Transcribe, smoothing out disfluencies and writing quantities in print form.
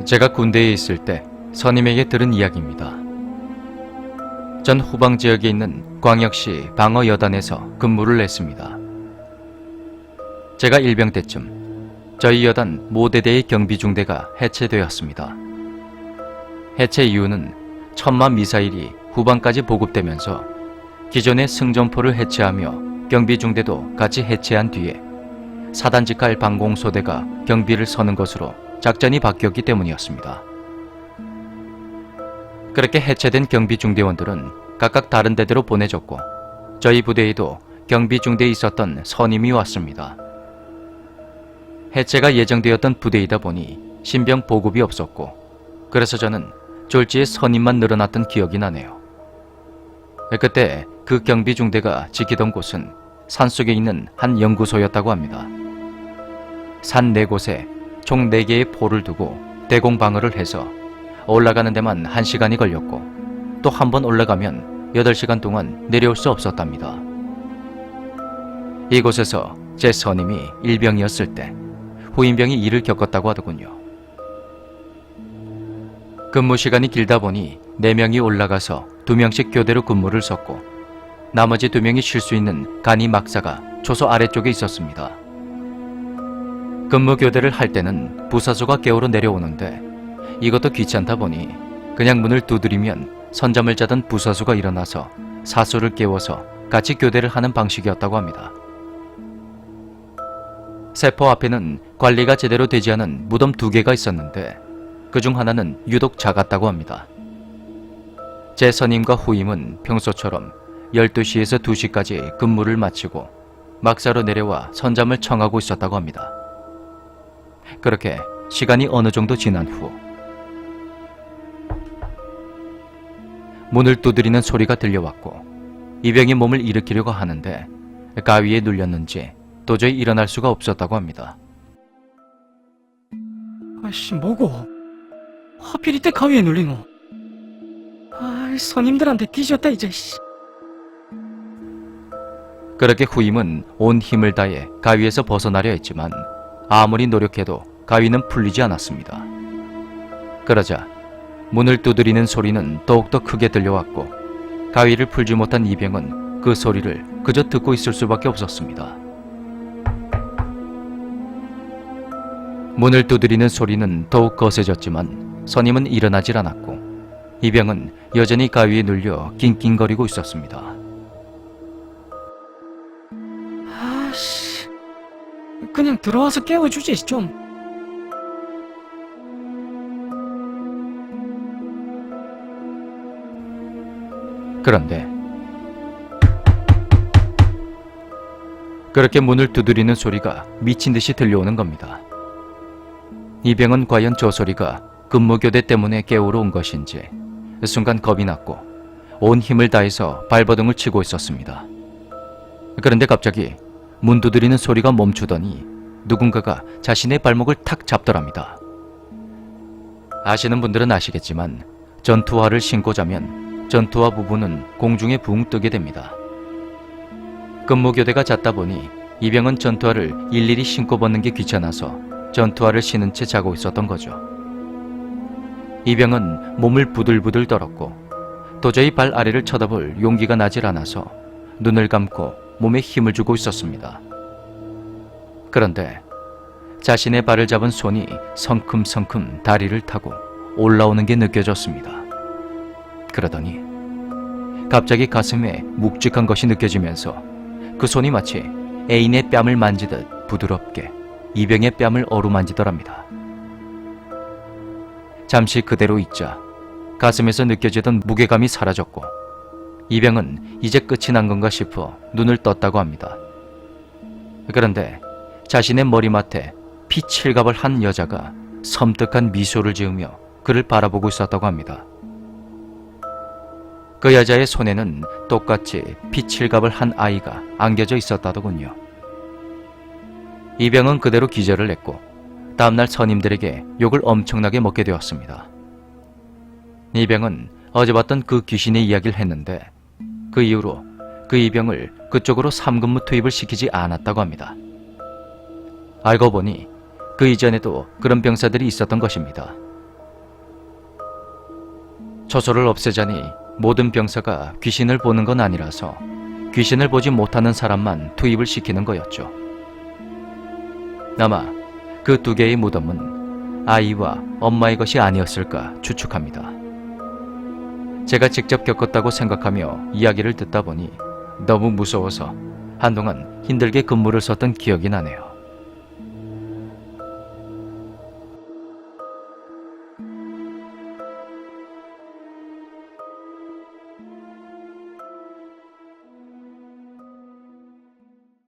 제가 군대에 있을 때 선임에게 들은 이야기입니다. 전 후방 지역에 있는 광역시 방어여단에서 근무를 했습니다. 제가 일병 때쯤 저희 여단 모대대의 경비중대가 해체되었습니다. 해체 이유는 천마 미사일이 후방까지 보급되면서 기존의 승전포를 해체하며 경비중대도 같이 해체한 뒤에 사단직할 방공소대가 경비를 서는 것으로 작전이 바뀌었기 때문이었습니다. 그렇게 해체된 경비중대원들은 각각 다른 데대로 보내졌고 저희 부대에도 경비중대에 있었던 선임이 왔습니다. 해체가 예정되었던 부대이다 보니 신병 보급이 없었고 그래서 저는 졸지에 선임만 늘어났던 기억이 나네요. 그때 그 경비중대가 지키던 곳은 산속에 있는 한 연구소였다고 합니다. 산 4곳에 총 4개의 포를 두고 대공방어를 해서 올라가는 데만 1시간이 걸렸고 또 한 번 올라가면 8시간 동안 내려올 수 없었답니다. 이곳에서 제 선임이 일병이었을 때 후임병이 일을 겪었다고 하더군요. 근무 시간이 길다 보니 4명이 올라가서 2명씩 교대로 근무를 썼고 나머지 2명이 쉴 수 있는 간이 막사가 초소 아래쪽에 있었습니다. 근무 교대를 할 때는 부사수가 깨우러 내려오는데 이것도 귀찮다 보니 그냥 문을 두드리면 선잠을 자던 부사수가 일어나서 사수를 깨워서 같이 교대를 하는 방식이었다고 합니다. 세포 앞에는 관리가 제대로 되지 않은 무덤 2개가 있었는데 그중 하나는 유독 작았다고 합니다. 제 선임과 후임은 평소처럼 12시에서 2시까지 근무를 마치고 막사로 내려와 선잠을 청하고 있었다고 합니다. 그렇게 시간이 어느 정도 지난 후 문을 두드리는 소리가 들려왔고 이병이 몸을 일으키려고 하는데 가위에 눌렸는지 도저히 일어날 수가 없었다고 합니다. 아씨 뭐고? 하필 이때 가위에 눌리노? 아, 선임들한테 뒤졌다 이제. 그렇게 후임은 온 힘을 다해 가위에서 벗어나려 했지만 아무리 노력해도 가위는 풀리지 않았습니다. 그러자 문을 두드리는 소리는 더욱더 크게 들려왔고 가위를 풀지 못한 이병은 그 소리를 그저 듣고 있을 수밖에 없었습니다. 문을 두드리는 소리는 더욱 거세졌지만 선임은 일어나질 않았고 이병은 여전히 가위에 눌려 낑낑거리고 있었습니다. 아씨, 그냥 들어와서 깨워주지 좀. 그런데 그렇게 문을 두드리는 소리가 미친 듯이 들려오는 겁니다. 이병은 과연 저 소리가 근무교대 때문에 깨우러 온 것인지 순간 겁이 났고 온 힘을 다해서 발버둥을 치고 있었습니다. 그런데 갑자기 문 두드리는 소리가 멈추더니 누군가가 자신의 발목을 탁 잡더랍니다. 아시는 분들은 아시겠지만 전투화를 신고 자면 전투화 부분은 공중에 붕 뜨게 됩니다. 근무교대가 잦다 보니 이병은 전투화를 일일이 신고 벗는 게 귀찮아서 전투화를 신은 채 자고 있었던 거죠. 이병은 몸을 부들부들 떨었고 도저히 발 아래를 쳐다볼 용기가 나질 않아서 눈을 감고 몸에 힘을 주고 있었습니다. 그런데 자신의 발을 잡은 손이 성큼성큼 다리를 타고 올라오는 게 느껴졌습니다. 그러더니 갑자기 가슴에 묵직한 것이 느껴지면서 그 손이 마치 애인의 뺨을 만지듯 부드럽게 이병의 뺨을 어루만지더랍니다. 잠시 그대로 있자 가슴에서 느껴지던 무게감이 사라졌고 이병은 이제 끝이 난 건가 싶어 눈을 떴다고 합니다. 그런데 자신의 머리맡에 피칠갑을 한 여자가 섬뜩한 미소를 지으며 그를 바라보고 있었다고 합니다. 그 여자의 손에는 똑같이 피칠갑을 한 아이가 안겨져 있었다더군요. 이병은 그대로 기절을 했고 다음날 선임들에게 욕을 엄청나게 먹게 되었습니다. 이병은 어제 봤던 그 귀신의 이야기를 했는데 그 이후로 그 이병을 그쪽으로 3근무 투입을 시키지 않았다고 합니다. 알고 보니 그 이전에도 그런 병사들이 있었던 것입니다. 처소를 없애자니 모든 병사가 귀신을 보는 건 아니라서 귀신을 보지 못하는 사람만 투입을 시키는 거였죠. 아마 그 두 개의 무덤은 아이와 엄마의 것이 아니었을까 추측합니다. 제가 직접 겪었다고 생각하며 이야기를 듣다 보니 너무 무서워서 한동안 힘들게 근무를 썼던 기억이 나네요.